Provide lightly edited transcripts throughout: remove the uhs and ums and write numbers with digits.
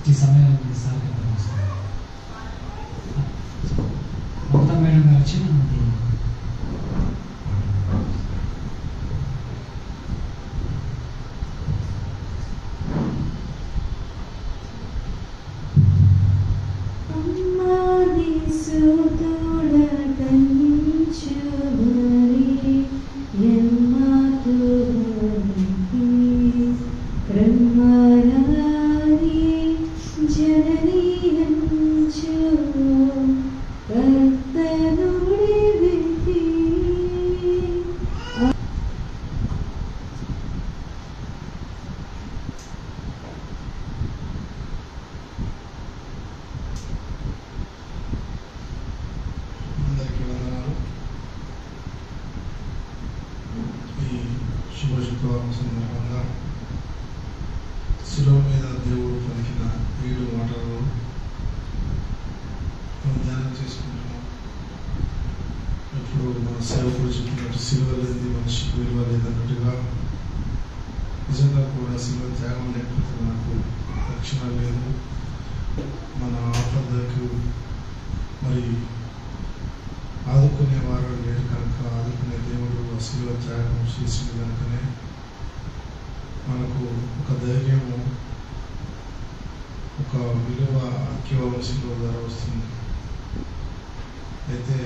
ఈ సమయంలో సార్ వస్తాం మొత్తం మేడం గారు వచ్చి మనకి శుభశుక్రవారం సందర్భంగా శిలువ మీద దేవుడు పలికిన 7 మాటలను మనం ధ్యానం చేసుకుంటున్నాం. ఇప్పుడు మన సేవకుడు చెప్పినట్టు శిలువ లేనిది మనిషికి విలువ లేదన్నట్టుగా నిజంగా కూడా శిలువ త్యాగం లేకపోతే మనకు రక్షణ లేదు. మన ఆపదకు మరి ఆదుకునే వారు లేరు కనుక ఆదుకునే దేవుడు శిలువ త్యాగం చేసిన కనుకనే మనకు ఒక ధైర్యము, ఒక విలువ కేవలం శిలువ ద్వారా వస్తుంది. అయితే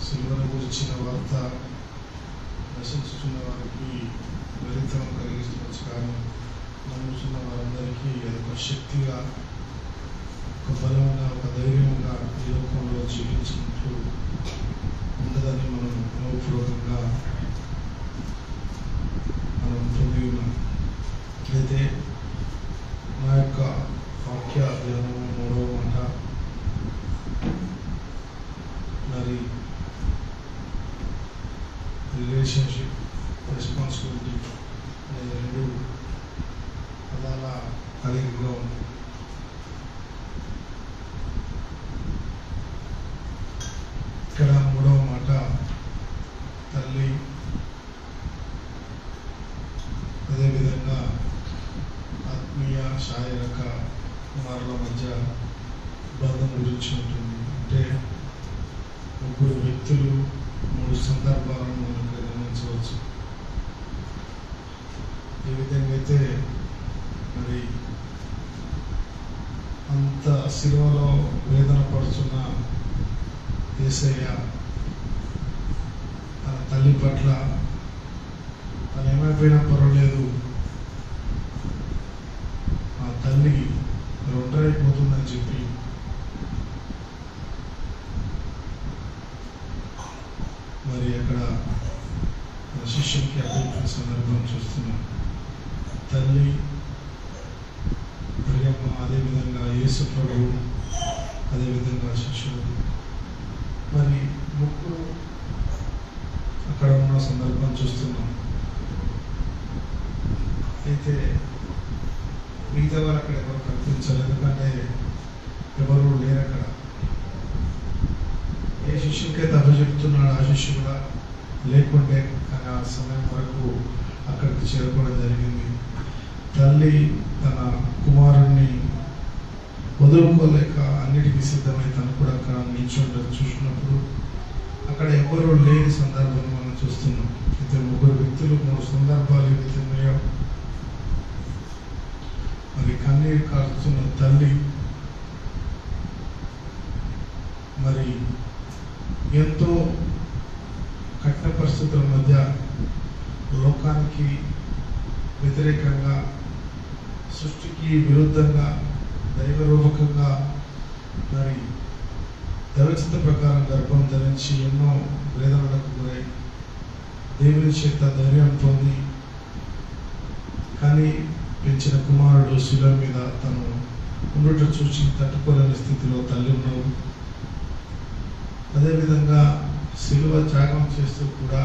శిలువను గురించిన వార్త నశించుతున్న వారికి వెలితనం కలిగిస్తుండొచ్చు, కానీ నమ్ముతున్న వారందరికీ అదొక శక్తిగా, ఒక బలంగా, ఒక ధైర్యంగా ఈ లోకంలో జీవించుకుంటూ ఉండదని మనం అనుభవపూర్వకంగా మనం పొంది ఉన్నాం. అయితే నా యొక్క వాక్య ధ్యానము 3వ మాట, మరి రిలేషన్షిప్, రెస్పాన్సిబిలిటీ అనే 2 పదాల కలిగిగా ఉంది. ఇక్కడ 3వ మాట తల్లి, అదేవిధంగా ఆత్మీయ శారీరక కుమారుల మధ్య బంధం గురించి ఉంటుంది. అంటే 3 వ్యక్తులు 3 సందర్భాలను మనం గమనించవచ్చు. ఏ విధంగా అయితే మరి అంత శిలువలో వేదన పడుతున్న యేసయ్య తన తల్లి పట్ల తను ఏమైపోయినా పర్వాలేదు, ఆ తల్లి ఒంటరైపోతుందని చెప్పి మరి అక్కడ శిష్యునికి అప్పగించిన సందర్భం చూస్తున్నాం. తల్లి మరియమ్మ, అదేవిధంగా యేసు ప్రభువు, అదేవిధంగా శిష్యుడు, మరి 3 అక్కడ ఉన్న సందర్భం చూస్తున్నాం. అయితే మిగతా వారు అక్కడ ఎవరు కనిపించాలి, ఎందుకంటే ఎవరు లేరు అక్కడ. ఏ శిష్యునికైతే అప్పచెప్తున్నాడు ఆ శిష్యు కూడా లేకుండే, కానీ ఆ సమయం వరకు అక్కడికి చేరుకోవడం జరిగింది. తల్లి తన కుమారుణ్ణి వదులుకోలేక అన్నిటికీ సిద్ధమై తను కూడా అక్కడ నిల్చుంటారు. చూసినప్పుడు అక్కడ ఎవరు లేని సందర్భం మనం చూస్తున్నాం. అయితే 3 వ్యక్తులు 3 సందర్భాలు ఏవైతే ఉన్నాయో, మరి కన్నీరు కారుతున్న తల్లి మరి ఎంతో కఠిన పరిస్థితుల మధ్య లోకానికి వ్యతిరేకంగా, సృష్టికి విరుద్ధంగా, దైవరూపకంగా మరి దైవచిత్త ప్రకారం గర్భం ధరించి ఎన్నో వేదనలకు గురై దేవుని చేత ధైర్యం పొంది కానీ పెంచిన కుమారుడు శిలువ మీద తను ఉండుట చూసి తట్టుకోలేని స్థితిలో తల్లి ఉన్నావు. అదేవిధంగా శిలువ త్యాగం చేస్తూ కూడా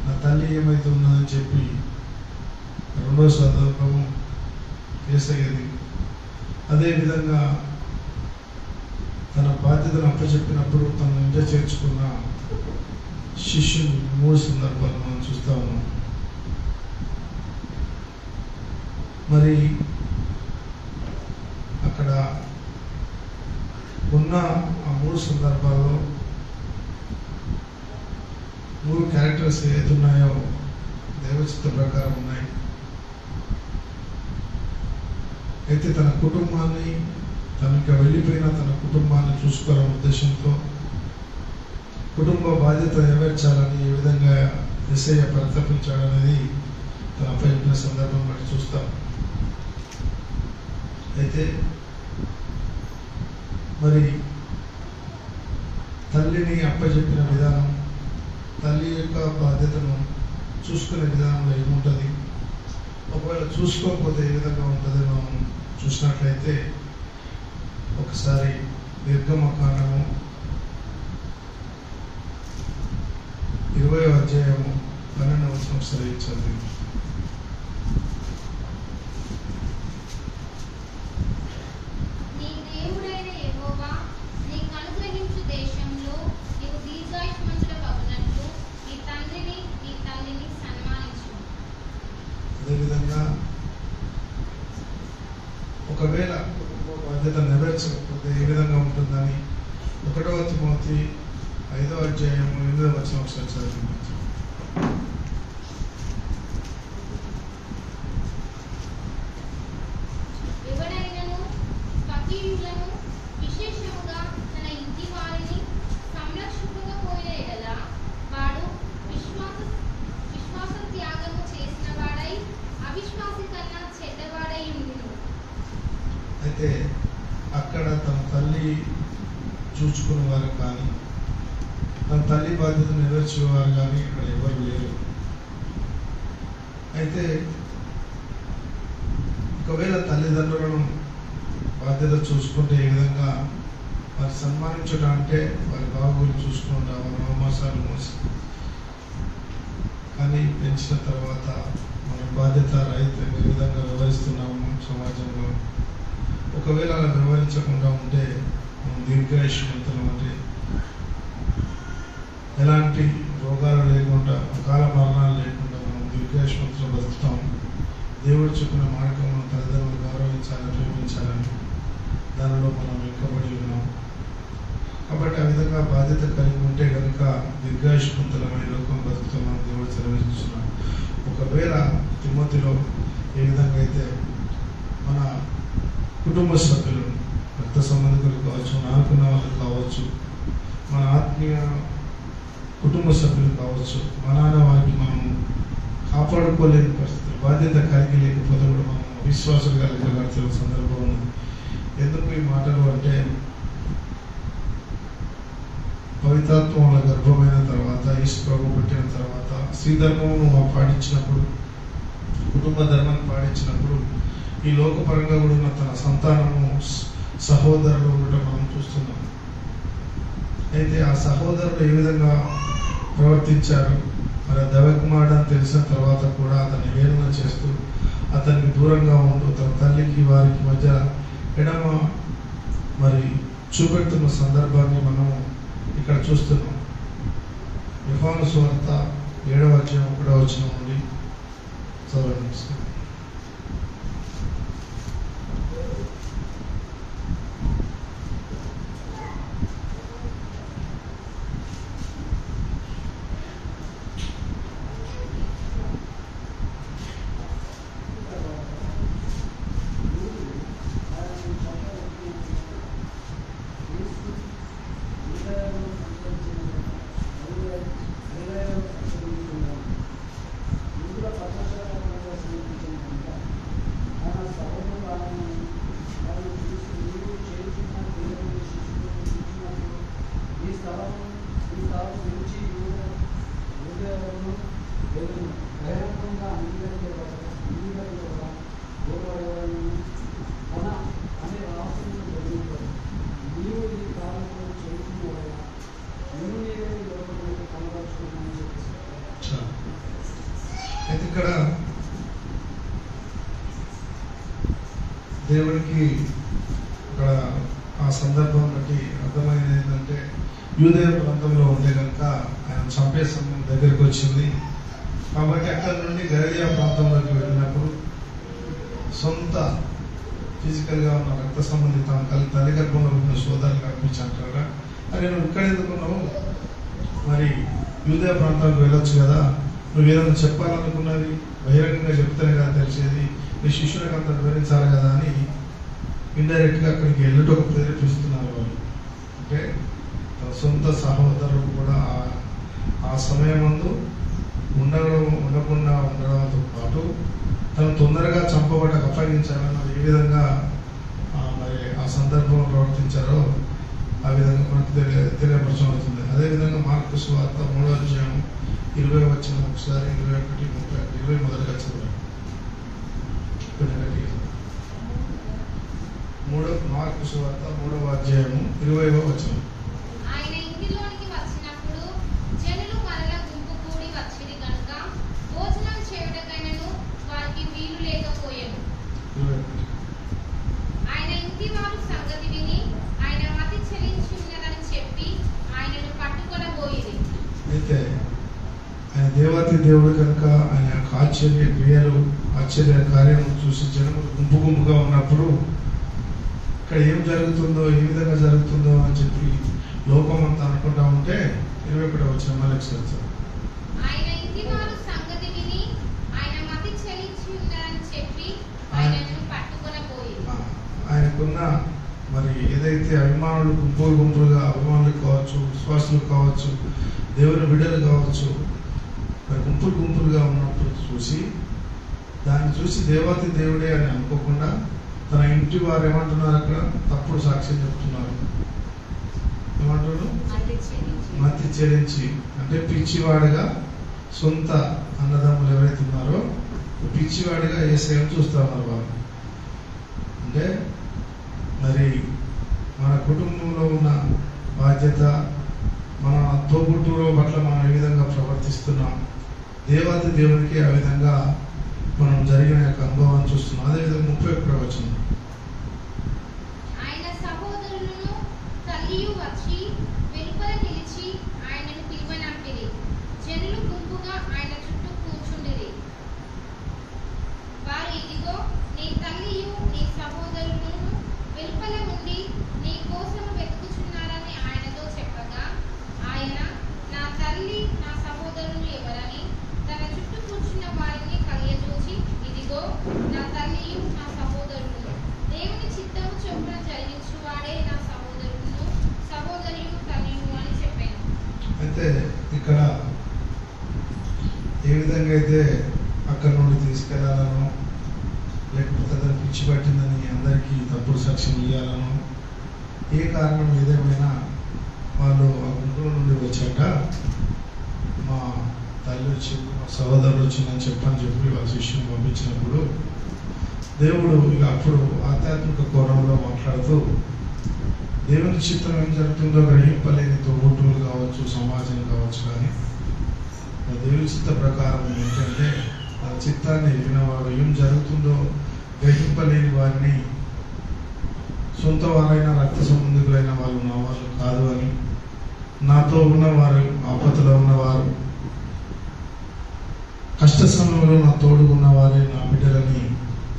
నా తల్లి ఏమైతే ఉన్నదని చెప్పి 2వ సందర్భము యేసయ్యది. అదేవిధంగా తన బాధ్యతను అప్పచెప్పినప్పుడు తను ఇంట చేర్చుకున్న శిష్యుని 3 సందర్భాలు మనం చూస్తా ఉన్నాం. మరి ఇక్కడున్న ఆ 3 సందర్భాల్లో 3 క్యారెక్టర్స్ ఏది ఉన్నాయో దైవచిత్త ప్రకారం ఉన్నాయి. అయితే తన కుటుంబాన్ని, తనకి వెళ్ళిపోయిన తన కుటుంబాన్ని చూసుకోవాలనే ఉద్దేశంతో కుటుంబ బాధ్యత నెరవేర్చాలని ఏ విధంగా యేసయ్య పరితపించాడనేది తన అప్పచెప్పిన సందర్భం బట్టి చూస్తాం. అయితే మరి తల్లిని అప్పచెప్పిన విధానం, తల్లి యొక్క బాధ్యతను చూసుకునే విధానంలో ఏముంటుంది, ఒకవేళ చూసుకోకపోతే ఏ విధంగా ఉంటుంది మనం చూసినట్లయితే ఒకసారి నిర్గమకాండము 20వ అధ్యాయము 12వ వచనం సరి చదివి. అదేవిధంగా ఒకవేళ బాధ్యత నెరవేర్చకపోతే ఏ విధంగా ఉంటుందని 1వ తిమోతి 5వ అధ్యాయం 8వ వచనం ఒకసారి చదివించు. అయితే అక్కడ తన తల్లి చూచుకునే వారు కానీ, తన తల్లి బాధ్యత నెరవేర్చేవారు కానీ ఇక్కడ ఎవరు లేరు. అయితే ఒకవేళ తల్లిదండ్రులను బాధ్యత చూసుకుంటే ఏ విధంగా వారి సన్మానించడం అంటే వారి బాగోలు చూసుకుంటా వారి నవమాసాలు మోసి, కానీ పెంచిన తర్వాత మన బాధ్యత రైతు ఏ విధంగా వ్యవహరిస్తున్నాము సమాజంలో, ఒకవేళ అలా వ్యవహరించకుండా ఉంటే మనం దీర్ఘాయుష్మంతులం, అంటే ఎలాంటి రోగాలు లేకుండా అకాల మరణాలు లేకుండా మనం దీర్ఘాయుష్మంతులు బతుకుతాం. దేవుడు చెప్పిన మార్గం మనం తల్లిదండ్రులు గౌరవించాలని, ప్రేమించాలని దానిలో మనం వెనుకబడి ఉన్నాం. కాబట్టి ఆ విధంగా బాధ్యత కలిగి ఉంటే కనుక దీర్ఘాయుష్మంతులమై లోకం బతుకుతామని దేవుడు సెలవిస్తున్నాం. ఒకవేళ తిమోతిలో ఏ విధంగా అయితే మన కుటుంబ సభ్యులు, రక్త సంబంధికులు కావచ్చు, నానుకున్న వాళ్ళు కావచ్చు, మన ఆత్మీయ కుటుంబ సభ్యులు కావచ్చు, మన వారికి మనం కాపాడుకోలేని పరిస్థితులు, బాధ్యత కలిగి లేకపోతే కూడా మనం అవిశ్వాసాలు కలిగిన సందర్భం ఉంది. ఎందుకు ఈ మాటలు అంటే, పవిత్రాత్మ వాళ్ళ గర్భమైన తర్వాత, యేసు ప్రభు పుట్టిన తర్వాత స్త్రీ ధర్మము పాటించినప్పుడు, కుటుంబ ధర్మాన్ని పాటించినప్పుడు ఈ లోకపరంగా కూడా ఉన్న తన సంతానము సహోదరులు ఉండటం మనం చూస్తున్నాం. అయితే ఆ సహోదరులు ఏ విధంగా ప్రవర్తించారు, మరి దైవకుమారుడు అని తెలిసిన తర్వాత కూడా అతన్ని హేళన చేస్తూ అతనికి దూరంగా ఉంటూ తన తల్లికి వారికి మధ్య ఎడమ మరి చూపెడుతున్న సందర్భాన్ని మనం ఇక్కడ చూస్తున్నాం. యోహాను సువార్త 7వ అధ్యాయం 1వ వచనం నుండి చదవండి. అయితే ఇక్కడ దేవుడికి ఇక్కడ ఆ సందర్భం బట్టి అర్థమైనది ఏంటంటే, యూదయ ప్రాంతంలో ఉంటే కనుక ఆయన చంపే సమయం దగ్గరికి వచ్చింది. కాబట్టి అక్కడ నుండి గలిలయ ప్రాంతంలోకి వెళ్ళినప్పుడు సొంత ఫిజికల్గా ఉన్న రక్త సంబంధిత తల్లి గర్భంలో ఉన్న సోదరులు కనిపించి అంటారా, అరే నువ్వు ఇక్కడ ఎందుకున్నావు, మరి యూదయ ప్రాంతాలకు వెళ్ళొచ్చు కదా, నువ్వు ఏదైనా చెప్పాలనుకున్నది బహిరంగంగా చెప్తేనే కదా తెలిసేది, నీ శిష్యులకు అంత వివరించాలి కదా అని ఇండైరెక్ట్గా అక్కడికి వెళ్ళటం ప్రేరేపిస్తున్నారు వాళ్ళు. అంటే తన సొంత సహోదరులు కూడా ఆ సమయం ముందు ఉండకుండా ఉండడంతో పాటు తను తొందరగా చంపబడ్డకు అప్పగించాలని ఏ విధంగా మరి ఆ సందర్భంలో ప్రవర్తించారో ఆ విధంగా మనకు తెలియపరచబడుతుంది. అదేవిధంగా మార్కు సువార్త 3వ అధ్యాయం 20 వచ్చిన ఒకసారి 21, 30, 20 మొదలుగా చదవండి. మార్కు సువార్త 3వ అధ్యాయము 20వ వచనం. ఆయన ఇంటిలోనికి వచ్చినప్పుడు జనులు మరల గుంపు కూడి వచ్చిరి గనుక భోజనం చేయుటకైనను వారికి వీలు లేకపోయెను. ఆయన ఇంటి వారు సంగతి విని ఆయన మతి చెలించి ఉన్నదని చెప్పి ఆయనను పట్టుకొనబోయిరి. అయితే ఆయన దేవాతి దేవుడు కనుక ఆయన యొక్క ఆశ్చర్య క్రియలు ఆశ్చర్య కార్యం చూసి జనములు గుంపు గుంపుగా ఉన్నప్పుడు ఇక్కడ ఏం జరుగుతుందో ఏ విధంగా జరుగుతుందో అని చెప్పి లోకం అంతా అనుకుంటా ఉంటే 21వ వచనం మళ్ళీ చదువుతారు. ఆయన ఇంటి వారు సంగతి విని ఆయన మతి చెలించి ఉన్నదని చెప్పి ఆయనను పట్టుకొనబోయిరి. ఆయనకున్న మరి ఏదైతే అభిమానులు గుంపులుగా అభిమానులు కావచ్చు, విశ్వాసులు కావచ్చు, దేవుని బిడ్డలు కావచ్చు, మరి గుంపులుగా ఉన్నప్పుడు చూసి దాన్ని చూసి దేవాతి దేవుడే అని అనుకోకుండా తన ఇంటి వారు ఏమంటున్నారు, అక్కడ తప్పుడు సాక్ష్యం చెప్తున్నారు. ఏమంటారు? మతి చెలించి, అంటే పిచ్చివాడిగా సొంత అన్నదమ్ములు ఎవరైతే ఉన్నారో పిచ్చివాడిగా యేసయ్యను చూస్తా ఉన్నారు వాళ్ళు. అంటే మరి మన కుటుంబంలో ఉన్న బాధ్యత, మన తోబుట్టులో పట్ల మనం ఏ విధంగా ప్రవర్తిస్తున్నాం, దేవాది దేవునికి ఆ విధంగా మనం జరిగిన యొక్క అనుభవాన్ని చూస్తున్నాం. అదేవిధంగా 31వ వచనం. ఆయన సహోదరులను తల్లియు వచ్చి వెలుపల నిలిచి ఆయనను పిలువనంపిరి. జనులు గుంపుగా ఆయన చుట్టూ కూర్చుండిరి. వారు ఇదిగో నీ తల్లియు నీ సహోదరులను వెలుపల ఉండి నీ కోసం వెతుకుచున్నారని ఆయనతో చెప్పగా ఆయన నా తల్లి నా సహోదరులు ఎవరని తన చుట్టూ కూర్చున్న వారిని కలియజూచి ఇదిగో నా తల్లియు నా సహోదరులు, దేవుని చిత్తము చొప్పున జరిగించువాడే నా సహోదరులను సహోదరియు తల్లియు అని చెప్పాను. అయితే ఇక్కడ ఏ విధంగా అయితే అక్కడ నుండి తీసుకెళ్లాలనో లేకపోతే అతను పిచ్చి పట్టిందని అందరికీ తప్పుడు సాక్ష్యం ఇవ్వాలనో ఏ కారణం ఏదేమైనా వాళ్ళు ఆ గుంపుల నుండి వచ్చాక మా తల్లి వచ్చి మా సహోదరుడు వచ్చిందని చెప్పి వాళ్ళ శిష్యుని పంపించినప్పుడు దేవుడు ఇక అప్పుడు ఆధ్యాత్మిక కోణంలో మాట్లాడుతూ దేవుని చిత్రం ఏం జరుగుతుందో గ్రహింపలేని తోబుట్టువులు కావచ్చు, సమాజం కావచ్చు, కానీ దేవుని చిత్త ప్రకారం ఏంటంటే ఆ చిత్తాన్ని వినవాడు ఏం జరుగుతుందో గ్రహింపలేని వారిని సొంత వారైన రక్త సంబంధికులైన వాళ్ళు నా వాళ్ళు కాదు అని, నాతో ఉన్నవారు ఆపదలో ఉన్నవారు కష్ట సమయంలో నా తోడు ఉన్నవారే నా బిడ్డలని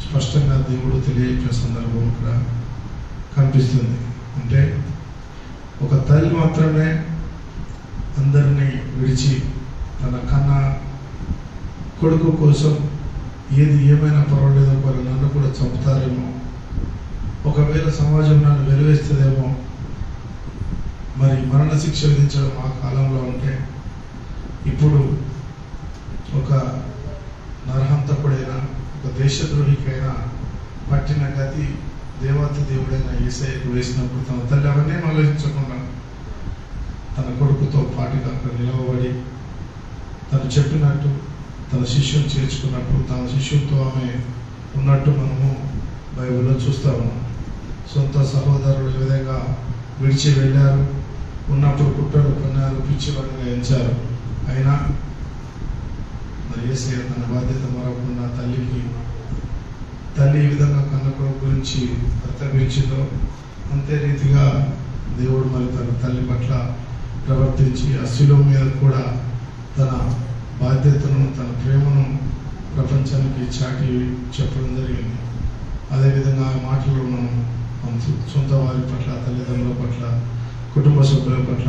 స్పష్టంగా దేవుడు తెలియజేసిన సందర్భం ఇక్కడ కనిపిస్తుంది. అంటే ఒక తల్లి మాత్రమే అందరినీ విడిచి తన కన్న కొడుకు కోసం ఏది ఏమైనా పర్వాలేదు, ఒకరు నన్ను కూడా చంపుతారేమో, ఒకవేళ సమాజం నన్ను వెలివేస్తుందేమో, మరి మరణ శిక్ష విధించడం ఆ కాలంలో ఉంటే ఇప్పుడు ఒక నరహంతకుడైనా ఒక దేశద్రోహికైనా పట్టిన గతి దేవాతి దేవుడైన యేసయ్యకు వేసినప్పుడు తన తల్లి అవన్నీ ఆలోచించకుండా తన కొడుకుతో పాటుగా అక్కడ నిలవబడి తను చెప్పినట్టు తన శిష్యుని చేర్చుకున్నప్పుడు తన శిష్యులతో ఆమె ఉన్నట్టు మనము బైబిల్లో చూస్తా ఉన్నాం. సొంత సహోదరులు ఏ విధంగా విడిచి వెళ్ళారు, ఉన్నప్పుడు కుట్రలు కొన్నారు, పిచ్చివాడిగా ఎంచారు, అయినా మరి యేసయ్య తన బాధ్యత మరవకుండా తల్లి ఈ విధంగా కన్న కొడుకు గురించి కర్తవ్యించిందో అంతే రీతిగా దేవుడు మరి తన తల్లి పట్ల ప్రవర్తించి ఆ శిలువ మీద కూడా తన బాధ్యతను తన ప్రేమను ప్రపంచానికి చాటి చెప్పడం జరిగింది. అదేవిధంగా ఆ మాటల్లో మనం మన సొంత వారి పట్ల, తల్లిదండ్రుల పట్ల, కుటుంబ సభ్యుల పట్ల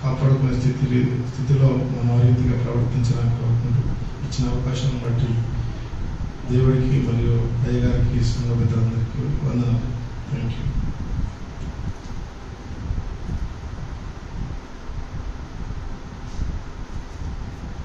కాపాడుకునే స్థితిలో మనం ఆ రీతిగా ప్రవర్తించడానికి కోరుకుంటూ ఇచ్చిన అవకాశాన్ని బట్టి దేవుడికి మరియు అయ్యగారికి సంఘ పెద్దలందరికీ వందనాలు. Thank you.